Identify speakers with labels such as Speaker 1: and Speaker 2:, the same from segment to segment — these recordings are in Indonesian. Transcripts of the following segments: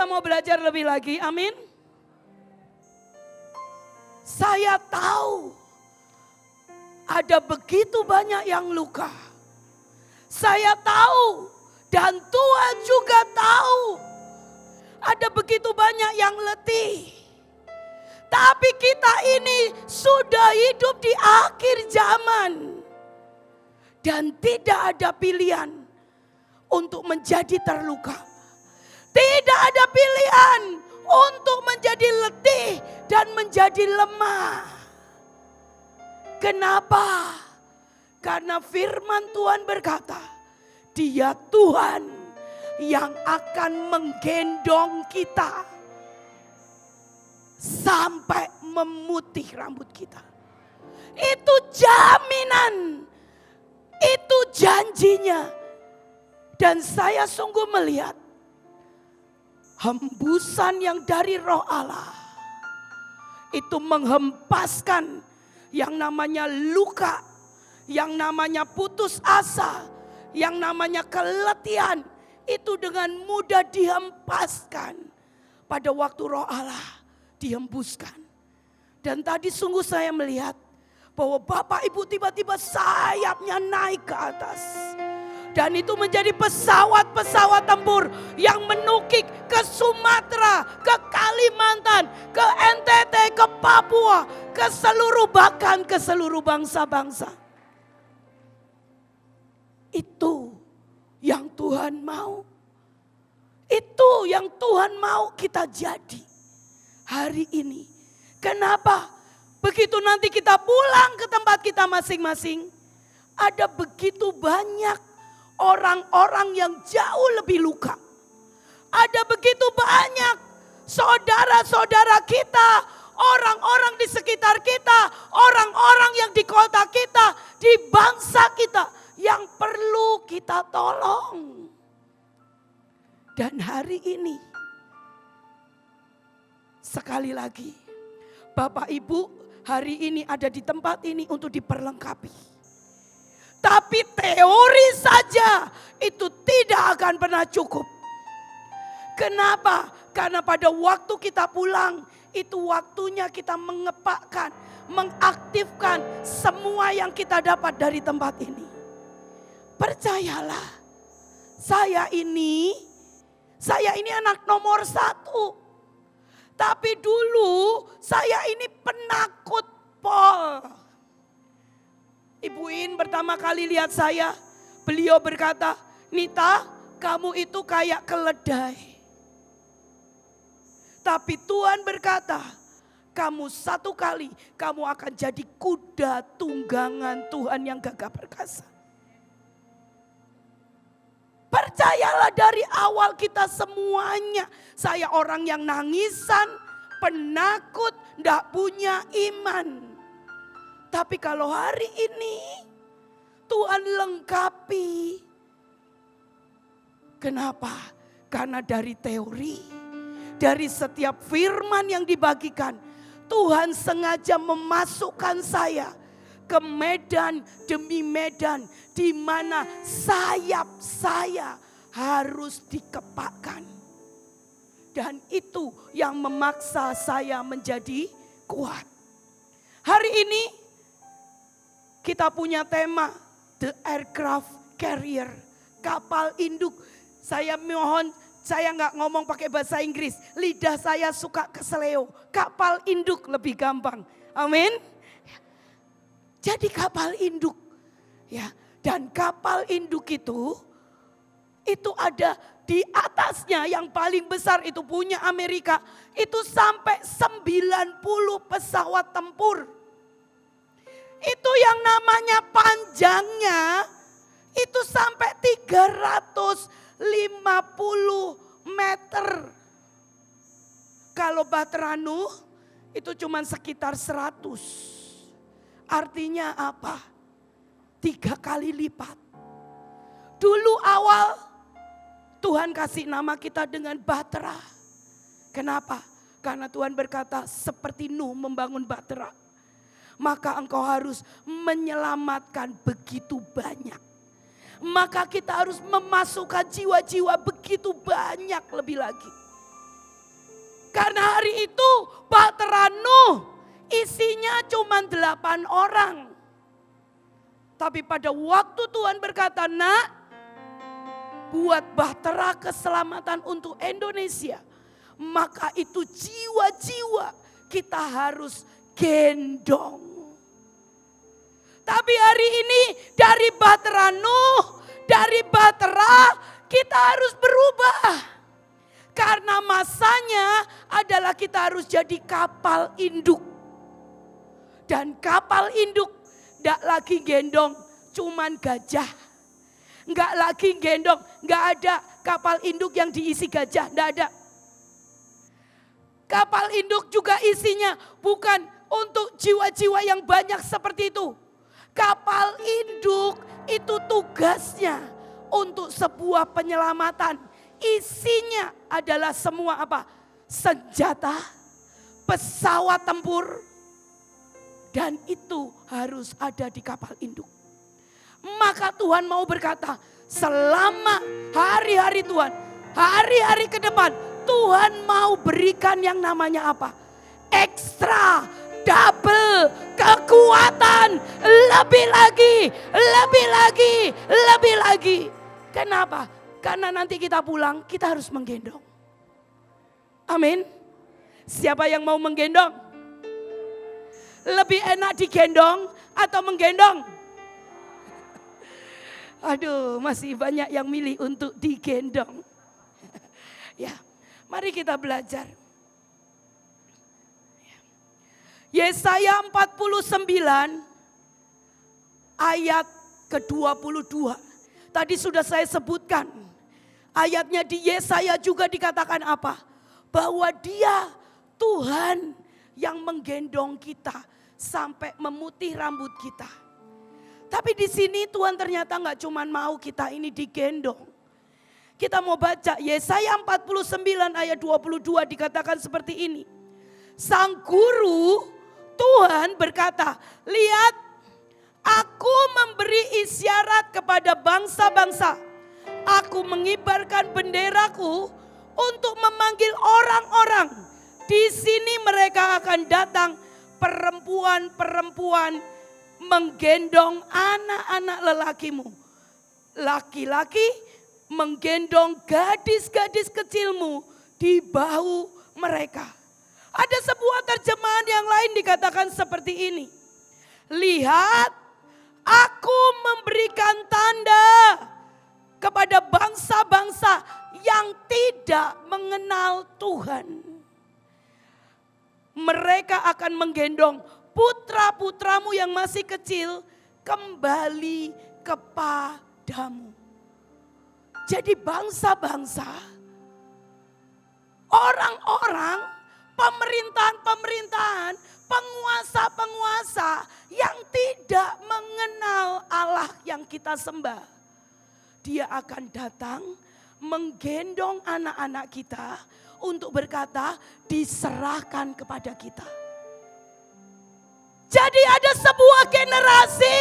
Speaker 1: mau belajar lebih lagi? Amin. Saya tahu ada begitu banyak yang luka. Saya tahu dan Tuhan juga tahu ada begitu banyak yang letih. Tapi kita ini sudah hidup di akhir zaman. Dan tidak ada pilihan untuk menjadi terluka. Tidak ada pilihan untuk menjadi letih dan menjadi lemah. Kenapa? Karena firman Tuhan berkata, Dia Tuhan yang akan menggendong kita sampai memutih rambut kita. Itu jaminan, itu janjinya. Dan saya sungguh melihat hembusan yang dari Roh Allah itu menghempaskan yang namanya luka, yang namanya putus asa, yang namanya keletihan, itu dengan mudah dihempaskan pada waktu Roh Allah dihembuskan. Dan tadi sungguh saya melihat bahwa Bapak Ibu tiba-tiba sayapnya naik ke atas. Dan itu menjadi pesawat-pesawat tempur yang menukik ke Sumatera, ke Kalimantan, ke NTT, ke Papua, ke seluruh, bahkan ke seluruh bangsa-bangsa. Itu yang Tuhan mau. Itu yang Tuhan mau kita jadi hari ini. Kenapa? Begitu nanti kita pulang ke tempat kita masing-masing, ada begitu banyak orang-orang yang jauh lebih luka. Ada begitu banyak saudara-saudara kita, orang-orang di sekitar kita, orang-orang yang di kota kita, di bangsa kita yang perlu kita tolong. Dan hari ini, sekali lagi, Bapak Ibu hari ini ada di tempat ini untuk diperlengkapi. Tapi teori saja itu tidak akan pernah cukup. Kenapa? Karena pada waktu kita pulang, itu waktunya kita mengepakkan, mengaktifkan semua yang kita dapat dari tempat ini. Percayalah, saya ini anak nomor 1. Tapi dulu saya ini penakut pol. Ibu In pertama kali lihat saya, beliau berkata, Nita, kamu itu kayak keledai. Tapi Tuhan berkata, kamu satu kali, kamu akan jadi kuda tunggangan Tuhan yang gagah perkasa. Percayalah dari awal kita semuanya, saya orang yang nangisan, penakut, tidak punya iman. Tapi kalau hari ini Tuhan lengkapi. Kenapa? Karena dari teori, dari setiap firman yang dibagikan, Tuhan sengaja memasukkan saya ke medan demi medan di mana sayap saya harus dikepakkan. Dan itu yang memaksa saya menjadi kuat. Hari ini kita punya tema The Aircraft Carrier, kapal induk. Saya mohon, saya nggak ngomong pakai bahasa Inggris. Lidah saya suka keseleo. Kapal induk lebih gampang. Amin. Jadi kapal induk. Ya, dan kapal induk itu ada di atasnya yang paling besar itu punya Amerika. Itu sampai 90 pesawat tempur. Itu yang namanya panjangnya itu sampai 350 meter. Kalau Batranu itu cuma sekitar 100. Artinya apa? 3 kali lipat. Dulu awal Tuhan kasih nama kita dengan Batra. Kenapa? Karena Tuhan berkata seperti Nuh membangun Batra. Maka engkau harus menyelamatkan begitu banyak. Maka kita harus memasukkan jiwa-jiwa begitu banyak lebih lagi. Karena hari itu Bahtera Nuh isinya cuma 8 orang. Tapi pada waktu Tuhan berkata, nak, buat bahtera keselamatan untuk Indonesia, maka itu jiwa-jiwa kita harus gendong. Tapi hari ini dari Bahtera Nuh, dari Bahtera kita harus berubah. Karena masanya adalah kita harus jadi kapal induk. Dan kapal induk tidak lagi gendong cuman gajah. Enggak lagi gendong, enggak ada kapal induk yang diisi gajah, enggak ada. Kapal induk juga isinya bukan untuk jiwa-jiwa yang banyak seperti itu. Kapal induk itu tugasnya untuk sebuah penyelamatan. Isinya adalah semua apa? Senjata, pesawat tempur. Dan itu harus ada di kapal induk. Maka Tuhan mau berkata, selama hari-hari Tuhan, hari-hari ke depan, Tuhan mau berikan yang namanya apa? Ekstra, double, kekuatan, lebih lagi, lebih lagi, lebih lagi. Kenapa? Karena nanti kita pulang, kita harus menggendong. Amin. Siapa yang mau menggendong? Lebih enak digendong atau menggendong? Aduh, masih banyak yang milih untuk digendong. Ya, mari kita belajar. Yesaya 49 ayat ke-22. Tadi sudah saya sebutkan. Ayatnya di Yesaya juga dikatakan apa? Bahwa Dia Tuhan yang menggendong kita sampai memutih rambut kita. Tapi di sini Tuhan ternyata nggak cuma mau kita ini digendong. Kita mau baca Yesaya 49 ayat 22 dikatakan seperti ini. Sang guru Tuhan berkata, lihat, aku memberi isyarat kepada bangsa-bangsa. Aku mengibarkan benderaku untuk memanggil orang-orang. Di sini mereka akan datang perempuan-perempuan menggendong anak-anak lelakimu. Laki-laki menggendong gadis-gadis kecilmu di bahu mereka. Ada sebuah terjemahan yang lain dikatakan seperti ini. Lihat, aku memberikan tanda kepada bangsa-bangsa yang tidak mengenal Tuhan. Mereka akan menggendong putra-putramu yang masih kecil kembali kepadamu. Jadi bangsa-bangsa, orang-orang, pemerintahan-pemerintahan, penguasa-penguasa yang tidak mengenal Allah yang kita sembah. Dia akan datang menggendong anak-anak kita untuk berkata diserahkan kepada kita. Jadi ada sebuah generasi,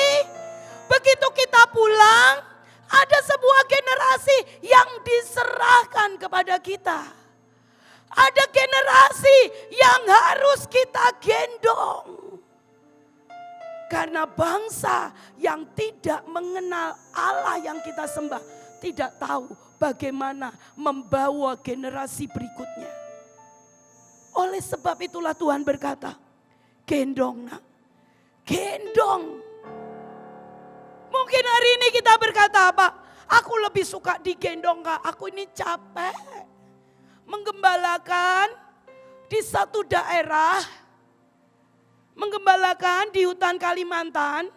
Speaker 1: begitu kita pulang, ada sebuah generasi yang diserahkan kepada kita. Ada generasi yang harus kita gendong. Karena bangsa yang tidak mengenal Allah yang kita sembah, tidak tahu bagaimana membawa generasi berikutnya. Oleh sebab itulah Tuhan berkata, gendong nak. Gendong. Mungkin hari ini kita berkata apa? Aku lebih suka digendong Kak. Aku ini capek. Menggembalakan di satu daerah. Menggembalakan di hutan Kalimantan.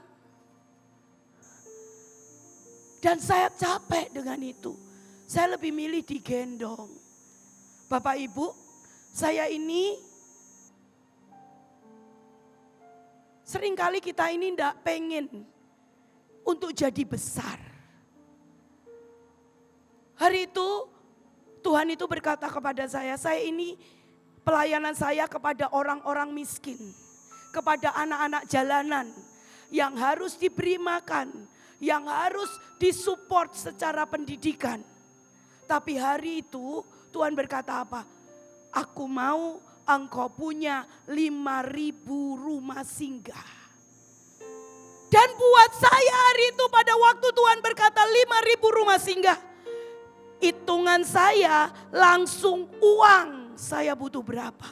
Speaker 1: Dan saya capek dengan itu. Saya lebih milih digendong. Bapak Ibu, saya ini seringkali kita ini tidak pengen untuk jadi besar. Hari itu Tuhan itu berkata kepada saya ini pelayanan saya kepada orang-orang miskin. Kepada anak-anak jalanan yang harus diberi makan, yang harus disupport secara pendidikan. Tapi hari itu Tuhan berkata apa? Aku mau engkau punya 5.000 rumah singgah. Dan buat saya hari itu pada waktu Tuhan berkata 5.000 rumah singgah. Hitungan saya langsung uang saya butuh berapa.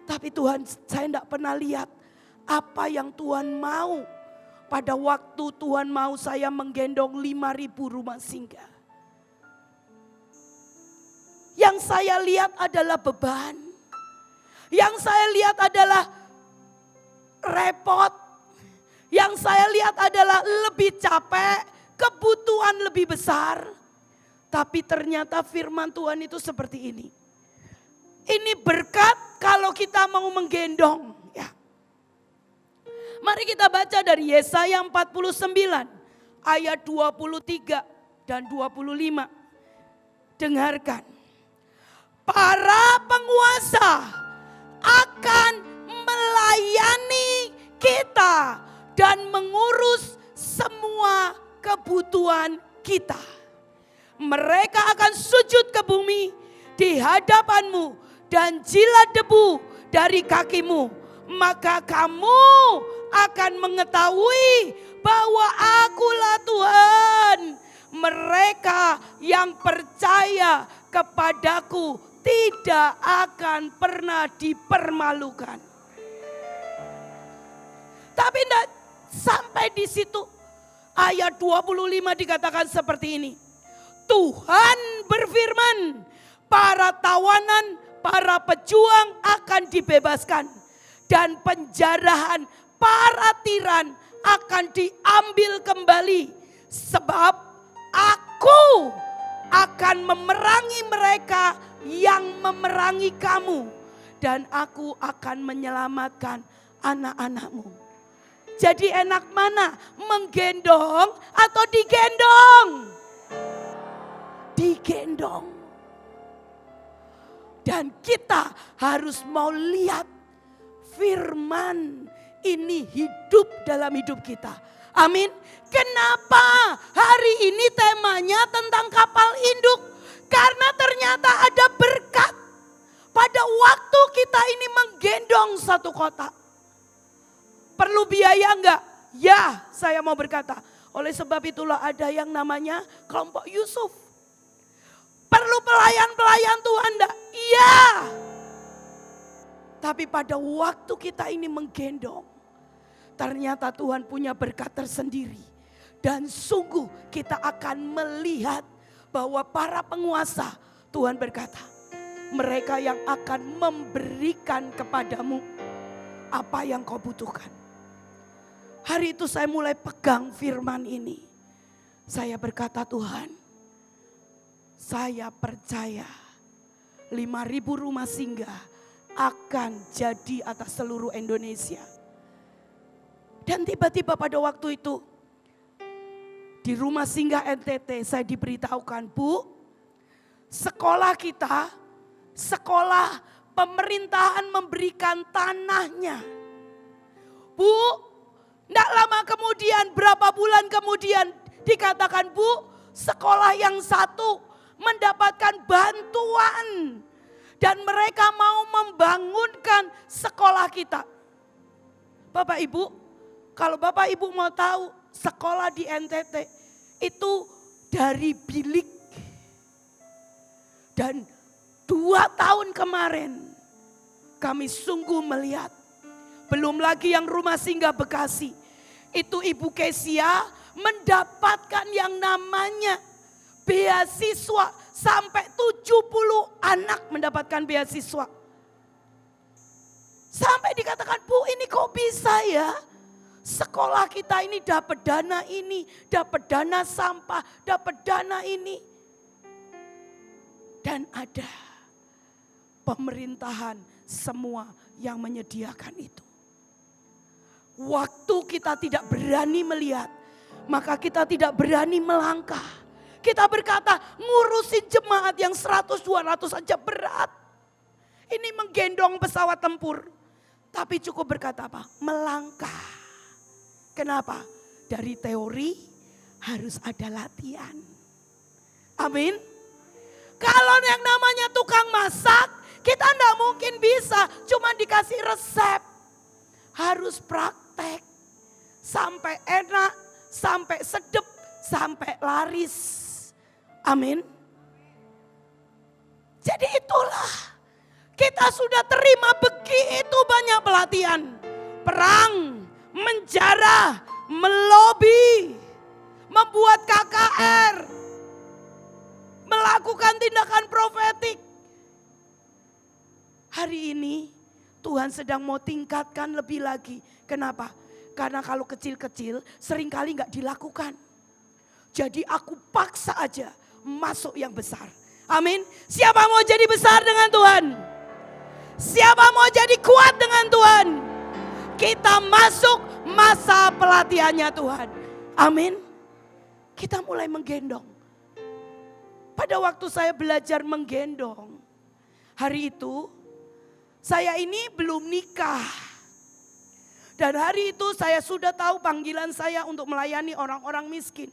Speaker 1: Tapi Tuhan, saya tidak pernah lihat apa yang Tuhan mau. Pada waktu Tuhan mau saya menggendong 5.000 rumah singgah. Yang saya lihat adalah beban. Yang saya lihat adalah repot. Yang saya lihat adalah lebih capek, kebutuhan lebih besar. Tapi ternyata firman Tuhan itu seperti ini. Ini berkat kalau kita mau menggendong. Ya. Mari kita baca dari Yesaya 49 ayat 23 dan 25. Dengarkan. Para penguasa akan melayani kita dan mengurus semua kebutuhan kita. Mereka akan sujud ke bumi di hadapanmu dan jilat debu dari kakimu. Maka kamu akan mengetahui bahwa akulah Tuhan. Mereka yang percaya kepadaku tidak akan pernah dipermalukan. Tapi tidak sampai di situ. Ayat 25 dikatakan seperti ini. Tuhan berfirman, para tawanan, para pejuang akan dibebaskan. Dan penjarahan para tiran akan diambil kembali. Sebab aku akan memerangi mereka yang memerangi kamu. Dan aku akan menyelamatkan anak-anakmu. Jadi enak mana? Menggendong atau digendong? Digendong. Dan kita harus mau lihat firman ini hidup dalam hidup kita. Amin. Kenapa hari ini temanya tentang kapal induk? Karena ternyata ada berkat pada waktu kita ini menggendong satu kota. Perlu biaya enggak? Ya, saya mau berkata. Oleh sebab itulah ada yang namanya kelompok Yusuf. Perlu pelayan-pelayan Tuhan enggak? Iya. Tapi pada waktu kita ini menggendong, ternyata Tuhan punya berkat tersendiri. Dan sungguh kita akan melihat bahwa para penguasa, Tuhan berkata, mereka yang akan memberikan kepadamu apa yang kau butuhkan. Hari itu saya mulai pegang firman ini. Saya berkata, Tuhan, saya percaya 5.000 rumah singgah akan jadi atas seluruh Indonesia. Dan tiba-tiba pada waktu itu di rumah singgah NTT saya diberitahukan, Bu, sekolah kita, sekolah pemerintahan memberikan tanahnya. Bu, tidak lama kemudian, berapa bulan kemudian dikatakan, Bu, sekolah yang satu mendapatkan bantuan. Dan mereka mau membangunkan sekolah kita. Bapak Ibu, kalau Bapak Ibu mau tahu sekolah di NTT itu dari bilik. Dan 2 tahun kemarin kami sungguh melihat. Belum lagi yang rumah singgah Bekasi. Itu Ibu Kesia mendapatkan yang namanya beasiswa. Sampai 70 anak mendapatkan beasiswa. Sampai dikatakan, Bu, ini kok bisa ya? Sekolah kita ini dapat dana ini, dapat dana sampah, dapat dana ini. Dan ada pemerintahan semua yang menyediakan itu. Waktu kita tidak berani melihat, maka kita tidak berani melangkah. Kita berkata, ngurusin jemaat yang 100-200 saja berat. Ini menggendong pesawat tempur. Tapi cukup berkata apa? Melangkah. Kenapa? Dari teori harus ada latihan. Amin. Kalau yang namanya tukang masak, kita enggak mungkin bisa cuma dikasih resep. Harus praktek. Sampai enak, sampai sedep, sampai laris. Amin. Jadi itulah. Kita sudah terima begitu banyak pelatihan. Perang, menjara, melobi, membuat KKR, melakukan tindakan profetik. Hari ini Tuhan sedang mau tingkatkan lebih lagi. Kenapa? Karena kalau kecil-kecil seringkali gak dilakukan. Jadi aku paksa aja masuk yang besar. Amin. Siapa mau jadi besar dengan Tuhan? Siapa mau jadi kuat dengan Tuhan? Kita masuk masa pelatihannya Tuhan. Amin. Kita mulai menggendong. Pada waktu saya belajar menggendong, hari itu saya ini belum nikah. Dan hari itu saya sudah tahu panggilan saya untuk melayani orang-orang miskin.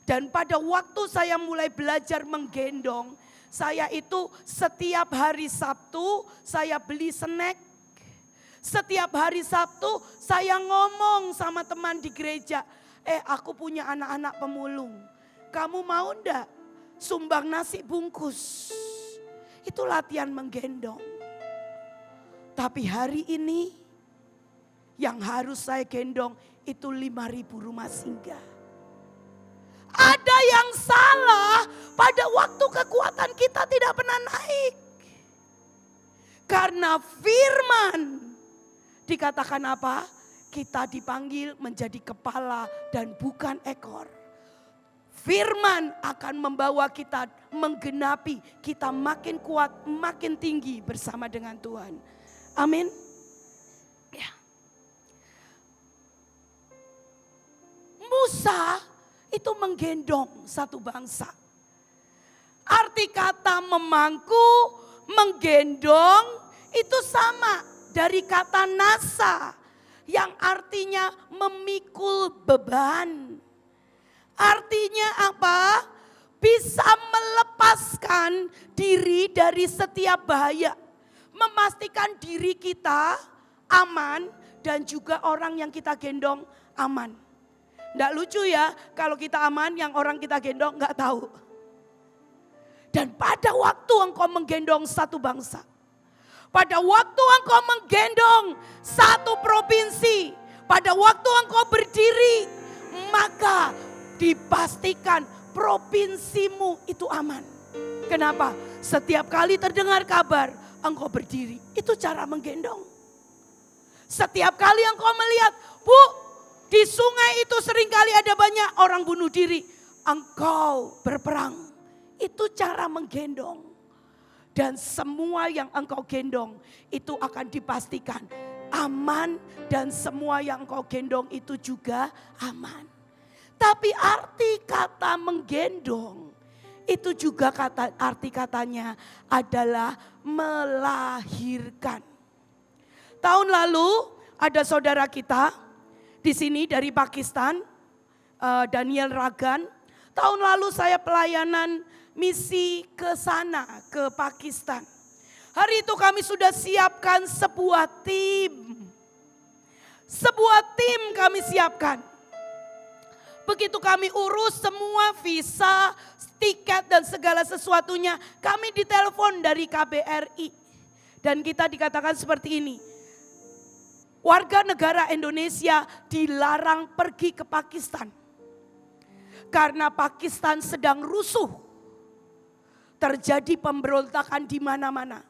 Speaker 1: Dan pada waktu saya mulai belajar menggendong, saya itu setiap hari Sabtu saya beli snack. Setiap hari Sabtu saya ngomong sama teman di gereja. Aku punya anak-anak pemulung. Kamu mau ndak sumbang nasi bungkus? Itu latihan menggendong. Tapi hari ini yang harus saya gendong itu 5.000 rumah singgah. Ada yang salah pada waktu kekuatan kita tidak pernah naik. Karena firman dikatakan apa? Kita dipanggil menjadi kepala dan bukan ekor. Firman akan membawa kita menggenapi, kita makin kuat, makin tinggi bersama dengan Tuhan. Amin. Ya. Musa itu menggendong satu bangsa. Arti kata memangku, menggendong itu sama dari kata nasa yang artinya memikul beban. Artinya apa? Bisa melepaskan diri dari setiap bahaya. Memastikan diri kita aman dan juga orang yang kita gendong aman. Nggak lucu ya kalau kita aman yang orang kita gendong nggak tahu. Dan pada waktu engkau menggendong satu bangsa. Pada waktu engkau menggendong satu provinsi. Pada waktu engkau berdiri. Maka dipastikan provinsimu itu aman. Kenapa? Setiap kali terdengar kabar engkau berdiri. Itu cara menggendong. Setiap kali engkau melihat, Bu, di sungai itu seringkali ada banyak orang bunuh diri. Engkau berperang. Itu cara menggendong. Dan semua yang engkau gendong itu akan dipastikan aman. Dan semua yang engkau gendong itu juga aman. Tapi arti kata menggendong itu juga arti katanya adalah melahirkan. Tahun lalu ada saudara kita di sini dari Pakistan, Daniel Ragan. Tahun lalu saya pelayanan misi ke sana, ke Pakistan. Hari itu kami sudah siapkan sebuah tim. Sebuah tim kami siapkan. Begitu kami urus semua visa, tiket dan segala sesuatunya, kami ditelepon dari KBRI. Dan kita dikatakan seperti ini. Warga negara Indonesia dilarang pergi ke Pakistan. Karena Pakistan sedang rusuh. Terjadi pemberontakan di mana-mana.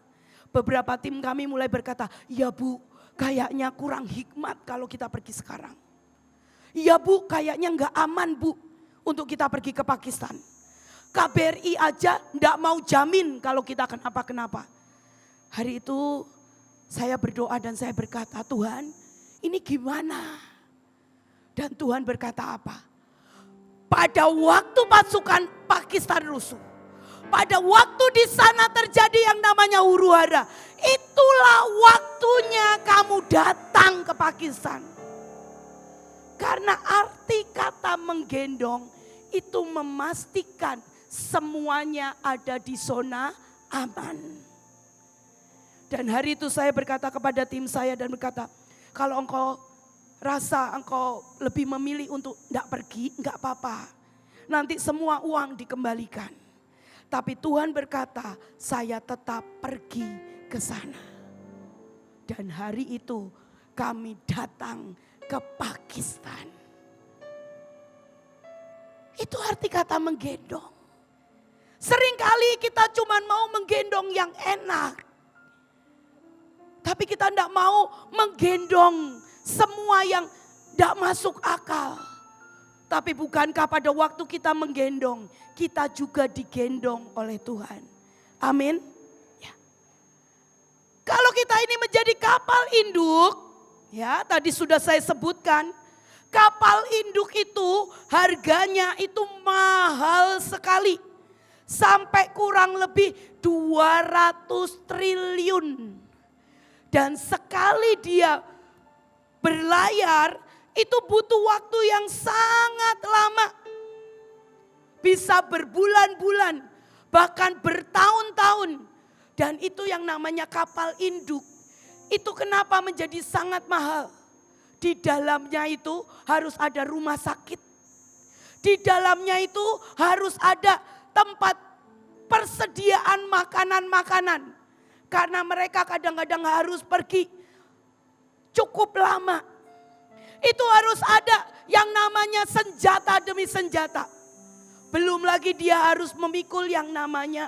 Speaker 1: Beberapa tim kami mulai berkata, ya Bu, kayaknya kurang hikmat kalau kita pergi sekarang. Ya Bu, kayaknya nggak aman Bu untuk kita pergi ke Pakistan. KBRI aja nggak mau jamin kalau kita kenapa-kenapa. Hari itu saya berdoa dan saya berkata, Tuhan ini gimana? Dan Tuhan berkata apa? Pada waktu pasukan Pakistan rusuh. Pada waktu di sana terjadi yang namanya huru-hara. Itulah waktunya kamu datang ke Pakistan. Karena arti kata menggendong itu memastikan semuanya ada di zona aman. Dan hari itu saya berkata kepada tim saya dan berkata, kalau engkau rasa engkau lebih memilih untuk tidak pergi, enggak apa-apa. Nanti semua uang dikembalikan. Tapi Tuhan berkata, saya tetap pergi ke sana. Dan hari itu kami datang ke Pakistan. Itu arti kata menggendong. Seringkali kita cuma mau menggendong yang enak. Tapi kita tidak mau menggendong semua yang tidak masuk akal. Tapi bukankah pada waktu kita menggendong, kita juga digendong oleh Tuhan. Amin. Ya. Kalau kita ini menjadi kapal induk, ya tadi sudah saya sebutkan, kapal induk itu harganya itu mahal sekali. Sampai kurang lebih 200 triliun. Dan sekali dia berlayar, itu butuh waktu yang sangat lama. Bisa berbulan-bulan, bahkan bertahun-tahun. Dan itu yang namanya kapal induk. Itu kenapa menjadi sangat mahal. Di dalamnya itu harus ada rumah sakit. Di dalamnya itu harus ada tempat persediaan makanan-makanan. Karena mereka kadang-kadang harus pergi cukup lama. Itu harus ada yang namanya senjata demi senjata. Belum lagi dia harus memikul yang namanya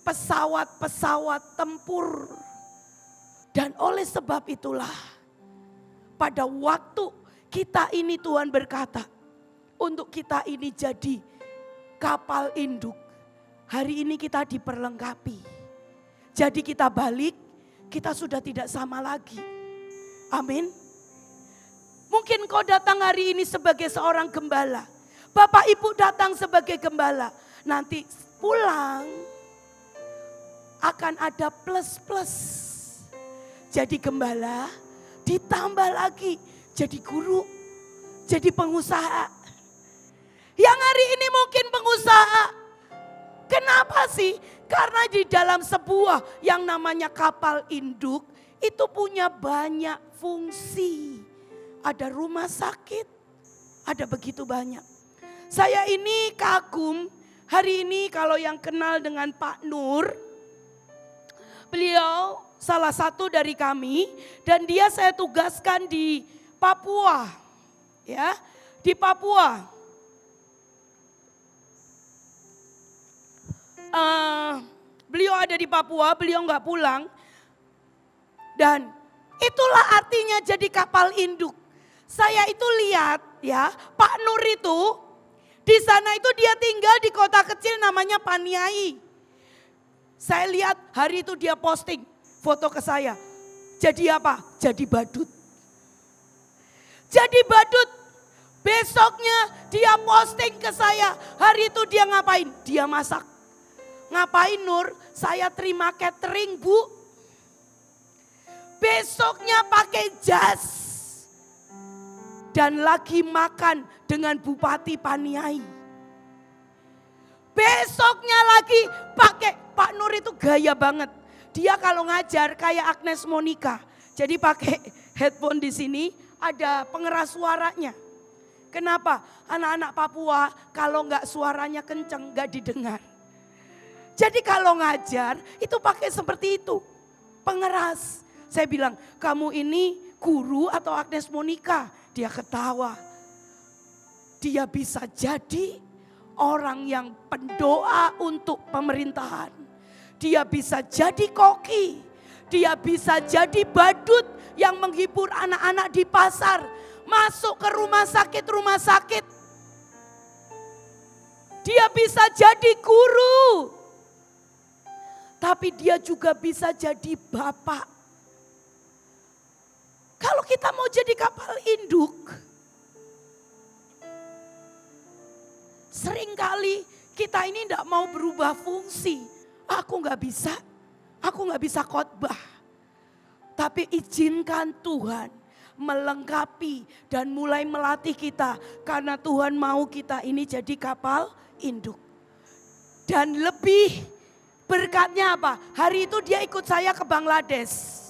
Speaker 1: pesawat-pesawat tempur. Dan oleh sebab itulah pada waktu kita ini Tuhan berkata untuk kita ini jadi kapal induk. Hari ini kita diperlengkapi. Jadi kita balik, kita sudah tidak sama lagi. Amin. Mungkin kau datang hari ini sebagai seorang gembala. Bapak Ibu datang sebagai gembala. Nanti pulang akan ada plus-plus. Jadi gembala ditambah lagi jadi guru, jadi pengusaha. Yang hari ini mungkin pengusaha. Kenapa sih? Karena di dalam sebuah yang namanya kapal induk itu punya banyak fungsi. Ada rumah sakit, ada begitu banyak. Saya ini kagum hari ini kalau yang kenal dengan Pak Nur. Beliau salah satu dari kami dan dia saya tugaskan di Papua. Ya, di Papua. Beliau ada di Papua, beliau nggak pulang. Dan itulah artinya jadi kapal induk. Saya itu lihat ya, Pak Nur itu di sana itu dia tinggal di kota kecil namanya Paniai. Saya lihat hari itu dia posting foto ke saya. Jadi apa? Jadi badut. Jadi badut. Besoknya dia posting ke saya. Hari itu dia ngapain? Dia masak. Ngapain Nur? Saya terima catering Bu. Besoknya pakai jas. Dan lagi makan dengan Bupati Paniai. Besoknya lagi pakai, Pak Nur itu gaya banget. Dia kalau ngajar kayak Agnes Monica. Jadi pakai headphone di sini ada pengeras suaranya. Kenapa? Anak-anak Papua kalau nggak suaranya kenceng nggak didengar. Jadi kalau ngajar itu pakai seperti itu. Pengeras. Saya bilang, kamu ini guru atau Agnes Monica? Dia ketawa. Dia bisa jadi orang yang pendoa untuk pemerintahan. Dia bisa jadi koki. Dia bisa jadi badut yang menghibur anak-anak di pasar. Masuk ke rumah sakit. Dia bisa jadi guru. Tapi dia juga bisa jadi bapak. Kalau kita mau jadi kapal induk, seringkali kita ini tidak mau berubah fungsi. Aku nggak bisa khotbah. Tapi izinkan Tuhan melengkapi dan mulai melatih kita. Karena Tuhan mau kita ini jadi kapal induk. Dan lebih berkatnya apa? Hari itu dia ikut saya ke Bangladesh.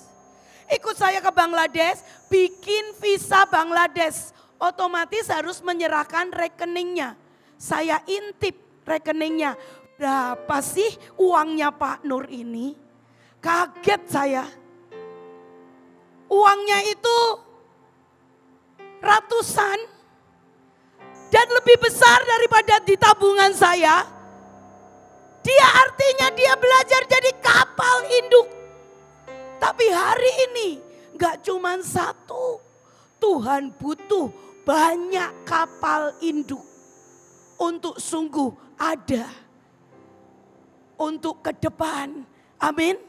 Speaker 1: Ikut saya ke Bangladesh, bikin visa Bangladesh. Otomatis harus menyerahkan rekeningnya. Saya intip rekeningnya. Berapa sih uangnya Pak Nur ini? Kaget saya. Uangnya itu ratusan dan lebih besar daripada di tabungan saya. Dia artinya dia belajar jadi kapal induk. Tapi hari ini gak cuma satu. Tuhan butuh banyak kapal induk. Untuk sungguh ada. Untuk ke depan. Amin.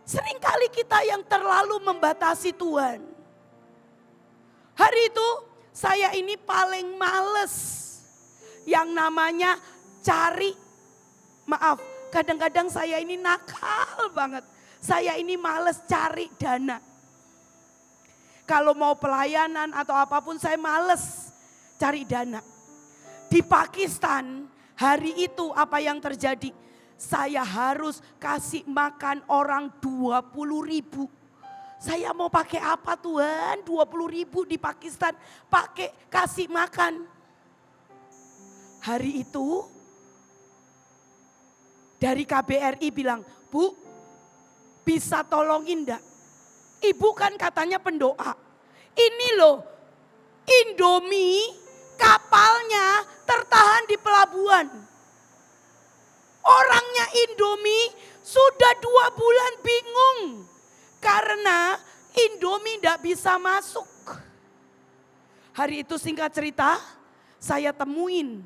Speaker 1: Seringkali kita yang terlalu membatasi Tuhan. Hari itu saya ini paling males. Yang namanya cari. Maaf, kadang-kadang saya ini nakal banget. Saya ini males cari dana. Kalau mau pelayanan atau apapun saya males cari dana. Di Pakistan hari itu apa yang terjadi? Saya harus kasih makan orang 20.000. Saya mau pakai apa Tuhan? 20.000 di Pakistan pakai kasih makan. Hari itu dari KBRI bilang, Bu, bisa tolongin enggak? Ibu kan katanya pendoa. Ini loh, Indomie kapalnya tertahan di pelabuhan. Orangnya Indomie sudah 2 bulan bingung. Karena Indomie enggak bisa masuk. Hari itu singkat cerita, saya temuin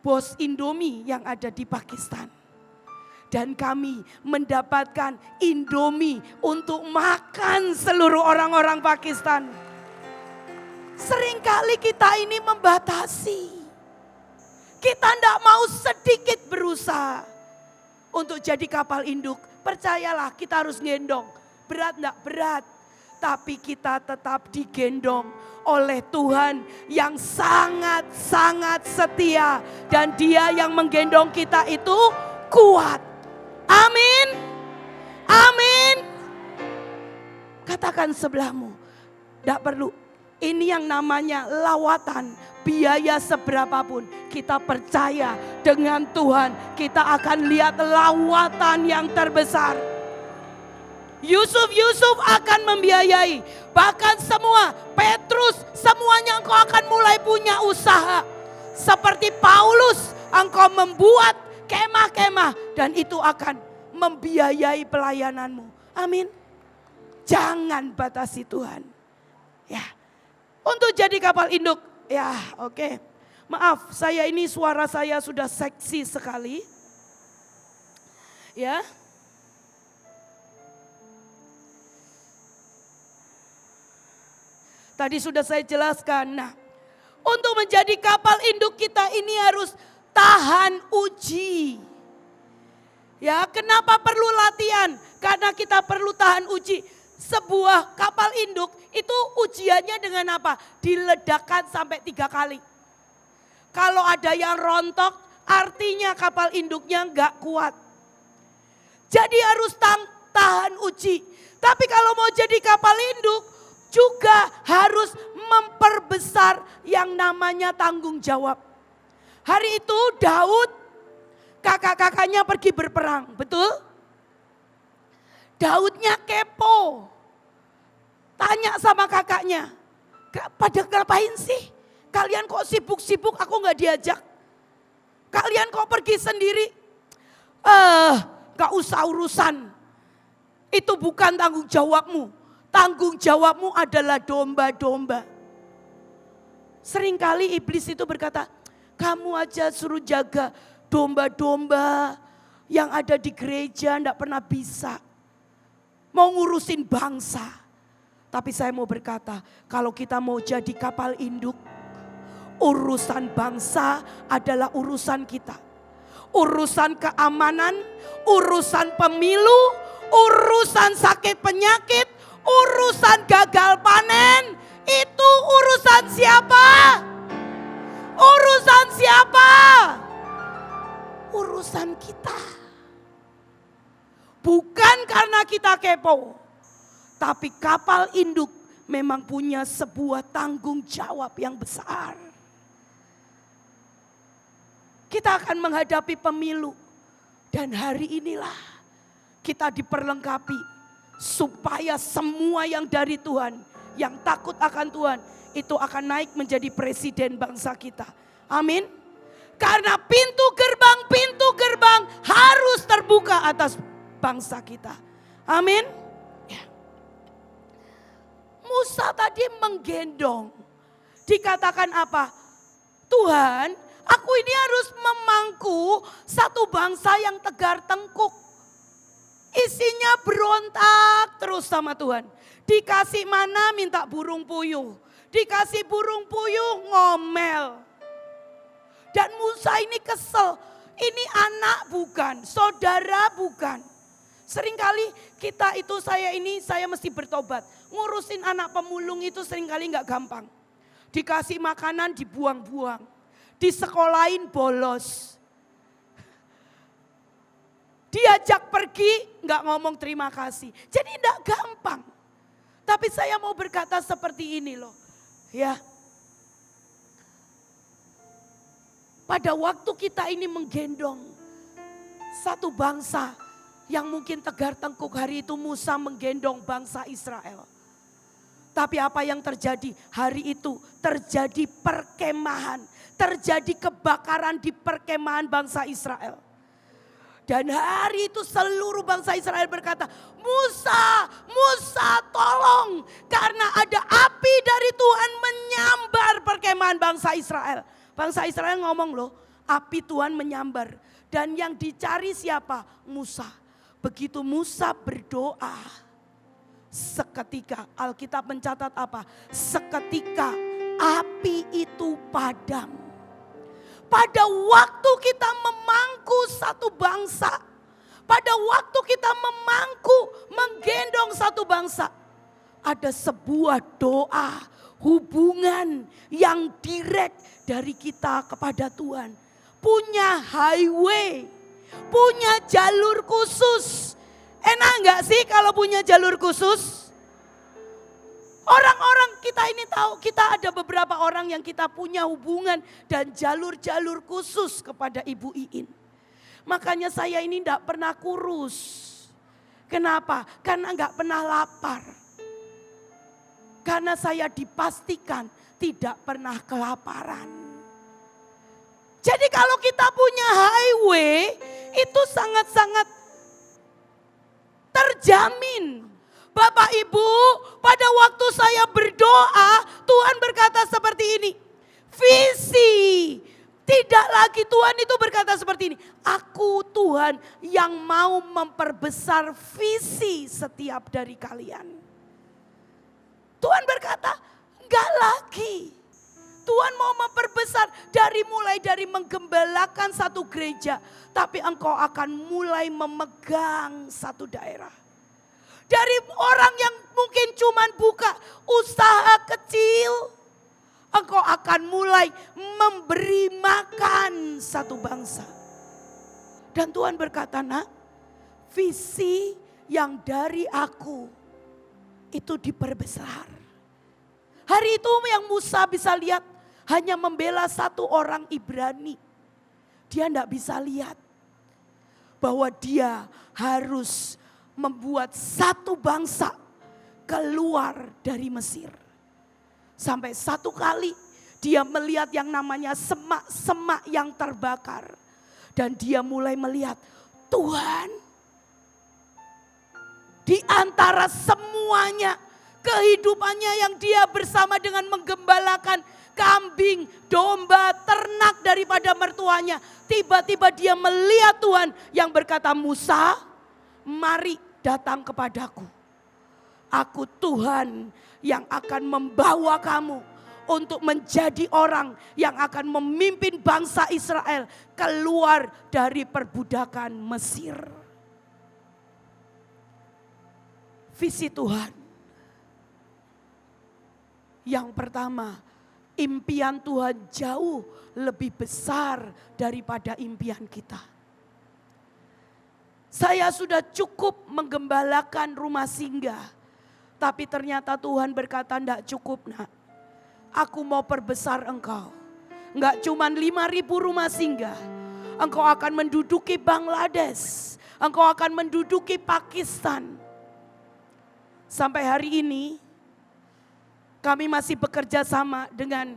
Speaker 1: bos Indomie yang ada di Pakistan. Dan kami mendapatkan Indomie untuk makan seluruh orang-orang Pakistan. Seringkali kita ini membatasi. Kita tidak mau sedikit berusaha untuk jadi kapal induk. Percayalah kita harus gendong. Berat enggak? Berat. Tapi kita tetap digendong oleh Tuhan yang sangat-sangat setia. Dan Dia yang menggendong kita itu kuat. Amin. Amin. Katakan sebelahmu. Tidak perlu. Ini yang namanya lawatan. Biaya seberapapun. Kita percaya dengan Tuhan. Kita akan lihat lawatan yang terbesar. Yusuf akan membiayai. Bahkan semua. Petrus semuanya engkau akan mulai punya usaha. Seperti Paulus engkau membuat kemah-kemah dan itu akan membiayai pelayananmu. Amin. Jangan batasi Tuhan. Ya. Untuk jadi kapal induk. Ya, oke. Maaf, saya ini suara saya sudah seksi sekali. Ya. Tadi sudah saya jelaskan. Nah, untuk menjadi kapal induk kita ini harus tahan uji. Ya, kenapa perlu latihan? Karena kita perlu tahan uji. Sebuah kapal induk itu ujiannya dengan apa? Diledakkan sampai 3 kali. Kalau ada yang rontok, artinya kapal induknya enggak kuat. Jadi harus tahan uji. Tapi kalau mau jadi kapal induk, juga harus memperbesar yang namanya tanggung jawab. Hari itu Daud, kakak-kakaknya pergi berperang, betul? Daudnya kepo. Tanya sama kakaknya, pada ngapain sih? Kalian kok sibuk-sibuk, aku gak diajak. Kalian kok pergi sendiri? Gak usah urusan. Itu bukan tanggung jawabmu. Tanggung jawabmu adalah domba-domba. Seringkali iblis itu berkata, kamu aja suruh jaga domba-domba yang ada di gereja enggak pernah bisa. Mau ngurusin bangsa. Tapi saya mau berkata, kalau kita mau jadi kapal induk, urusan bangsa adalah urusan kita. Urusan keamanan, urusan pemilu, urusan sakit penyakit, urusan gagal panen, itu urusan siapa? Urusan siapa? urusan kita. Bukan karena kita kepo, tapi kapal induk memang punya sebuah tanggung jawab yang besar. Kita akan menghadapi pemilu, dan hari inilah kita diperlengkapi supaya semua yang dari Tuhan, yang takut akan Tuhan, itu akan naik menjadi presiden bangsa kita. Amin. Karena pintu gerbang harus terbuka atas bangsa kita. Amin. Ya. Musa tadi menggendong. Dikatakan apa? Tuhan, aku ini harus memangku satu bangsa yang tegar tengkuk. Isinya berontak terus sama Tuhan. Dikasih mana minta burung puyuh. Dikasih burung puyuh ngomel. Dan Musa ini kesel. Ini anak bukan, saudara bukan. Seringkali kita itu saya mesti bertobat. Ngurusin anak pemulung itu seringkali gak gampang. Dikasih makanan dibuang-buang. Disekolahin bolos. Diajak pergi gak ngomong terima kasih. Jadi gak gampang. Tapi saya mau berkata seperti ini loh. Ya. Pada waktu kita ini menggendong satu bangsa yang mungkin tegar tengkuk, hari itu Musa menggendong bangsa Israel. Tapi apa yang terjadi? Hari itu terjadi perkemahan, terjadi kebakaran di perkemahan bangsa Israel. Dan hari itu seluruh bangsa Israel berkata, Musa, Musa tolong. Karena ada api dari Tuhan menyambar perkemahan bangsa Israel. Bangsa Israel ngomong loh, api Tuhan menyambar. Dan yang dicari siapa? Musa. Begitu Musa berdoa, seketika Alkitab mencatat apa? Seketika api itu padam. Pada waktu kita memangku satu bangsa, pada waktu kita memangku, menggendong satu bangsa, ada sebuah doa, hubungan yang direct dari kita kepada Tuhan. Punya highway, punya jalur khusus. Enak gak sih kalau punya jalur khusus? Orang-orang kita ini tahu, kita ada beberapa orang yang kita punya hubungan dan jalur-jalur khusus kepada Ibu Iin. Makanya saya ini gak pernah kurus. Kenapa? Karena gak pernah lapar. Karena saya dipastikan tidak pernah kelaparan. Jadi kalau kita punya highway, itu sangat-sangat terjamin. Bapak Ibu, pada waktu saya berdoa, Tuhan berkata seperti ini. Visi, tidak lagi Tuhan itu berkata seperti ini. Aku Tuhan yang mau memperbesar visi setiap dari kalian. Tuhan berkata, enggak lagi. Tuhan mau memperbesar mulai dari menggembalakan satu gereja. Tapi engkau akan mulai memegang satu daerah. Dari orang yang mungkin cuman buka usaha kecil. Engkau akan mulai memberi makan satu bangsa. Dan Tuhan berkata, nak, visi yang dari aku itu diperbesar. Hari itu yang Musa bisa lihat hanya membela satu orang Ibrani. Dia tidak bisa lihat bahwa dia harus membuat satu bangsa keluar dari Mesir. Sampai satu kali dia melihat yang namanya semak-semak yang terbakar. Dan dia mulai melihat, Tuhan, di antara semuanya kehidupannya yang dia bersama dengan menggembalakan kambing, domba, ternak daripada mertuanya. Tiba-tiba dia melihat Tuhan yang berkata, Musa, mari datang kepadaku. Aku Tuhan yang akan membawa kamu untuk menjadi orang yang akan memimpin bangsa Israel keluar dari perbudakan Mesir. Visi Tuhan. Yang pertama, impian Tuhan jauh lebih besar daripada impian kita. Saya sudah cukup menggembalakan rumah singgah. Tapi ternyata Tuhan berkata, enggak cukup nak. Aku mau perbesar engkau. Enggak cuma 5.000 rumah singgah. Engkau akan menduduki Bangladesh. Engkau akan menduduki Pakistan. Sampai hari ini kami masih bekerja sama dengan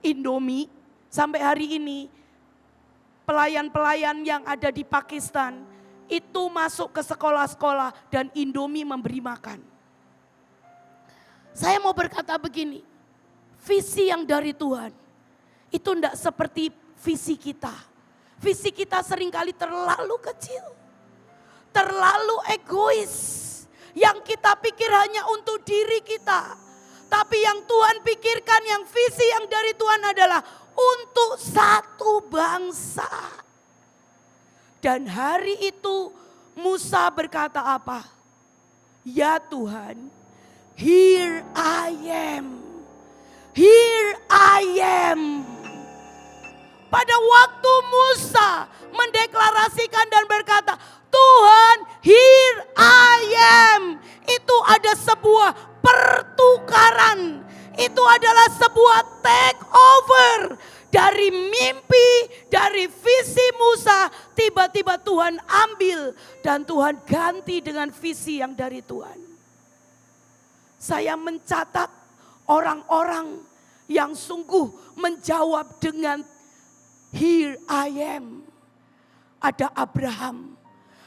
Speaker 1: Indomie. Sampai hari ini pelayan-pelayan yang ada di Pakistan itu masuk ke sekolah-sekolah dan Indomie memberi makan. Saya mau berkata begini, visi yang dari Tuhan itu tidak seperti visi kita. Visi kita seringkali terlalu kecil, terlalu egois. Yang kita pikir hanya untuk diri kita. Tapi yang Tuhan pikirkan, yang visi yang dari Tuhan adalah untuk satu bangsa. Dan hari itu Musa berkata apa? Ya Tuhan, here I am. Here I am. Pada waktu Musa mendeklarasikan dan berkata, Tuhan, here I am. Itu ada sebuah pertukaran. Itu adalah sebuah take over. Dari mimpi, dari visi Musa, tiba-tiba Tuhan ambil dan Tuhan ganti dengan visi yang dari Tuhan. Saya mencatat orang-orang yang sungguh menjawab dengan here I am. Ada Abraham.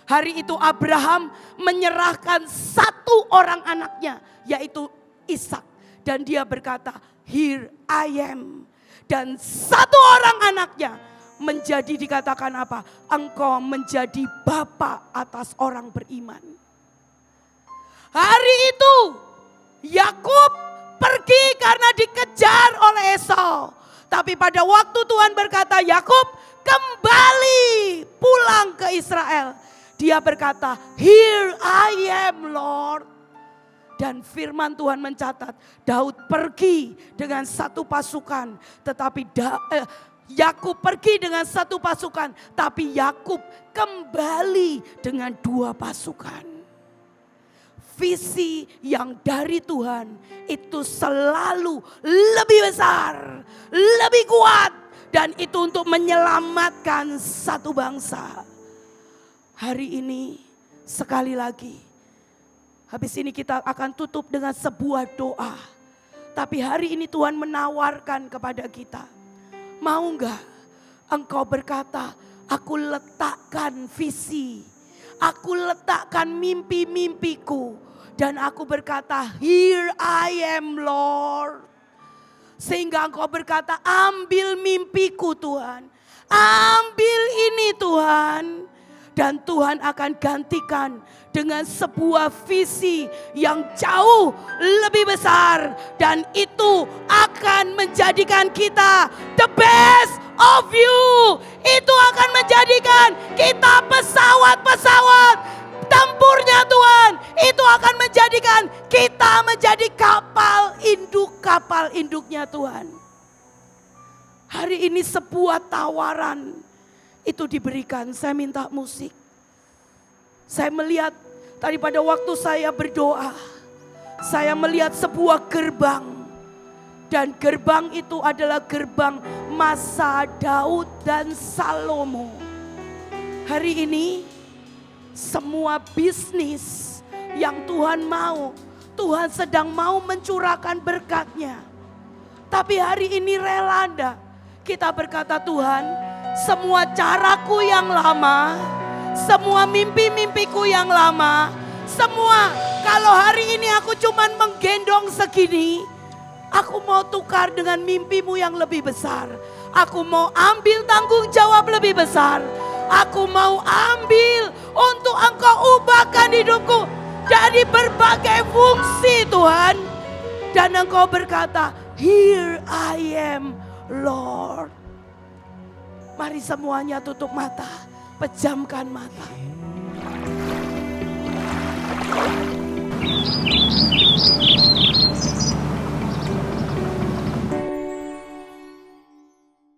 Speaker 1: Hari itu Abraham menyerahkan satu orang anaknya, yaitu Ishak. Dan dia berkata, here I am. Dan satu orang anaknya menjadi dikatakan apa? Engkau menjadi bapa atas orang beriman. Hari itu Yakub pergi karena dikejar oleh Esau. Tapi pada waktu Tuhan berkata, Yakub kembali pulang ke Israel. Dia berkata, here I am Lord. Dan firman Tuhan mencatat, Daud pergi dengan satu pasukan. Tetapi Yakub pergi dengan satu pasukan. Tapi Yakub kembali dengan 2 pasukan. Visi yang dari Tuhan itu selalu lebih besar, lebih kuat. Dan itu untuk menyelamatkan satu bangsa. Hari ini sekali lagi, habis ini kita akan tutup dengan sebuah doa. Tapi hari ini Tuhan menawarkan kepada kita. Mau enggak engkau berkata, aku letakkan visi. Aku letakkan mimpi-mimpiku. Dan aku berkata, here I am Lord. Sehingga engkau berkata, ambil mimpiku Tuhan. Ambil ini Tuhan. Dan Tuhan akan gantikan dengan sebuah visi yang jauh lebih besar. Dan itu akan menjadikan kita the best of you. Itu akan menjadikan kita pesawat-pesawat tempurnya Tuhan. Itu akan menjadikan kita menjadi kapal induknya Tuhan. Hari ini sebuah tawaran itu diberikan. Saya minta musik. Saya melihat tadi pada waktu saya berdoa, saya melihat sebuah gerbang. Dan gerbang itu adalah gerbang masa Daud dan Salomo. Hari ini semua bisnis yang Tuhan mau, Tuhan sedang mau mencurahkan berkat-Nya. Tapi hari ini rela enggak kita berkata, Tuhan, semua caraku yang lama, semua mimpi-mimpiku yang lama, semua kalau hari ini aku cuman menggendong segini, aku mau tukar dengan mimpimu yang lebih besar. Aku mau ambil tanggung jawab lebih besar. Aku mau ambil untuk Engkau ubahkan hidupku dari berbagai fungsi Tuhan. Dan Engkau berkata, here I am Lord. Mari semuanya tutup mata, pejamkan mata.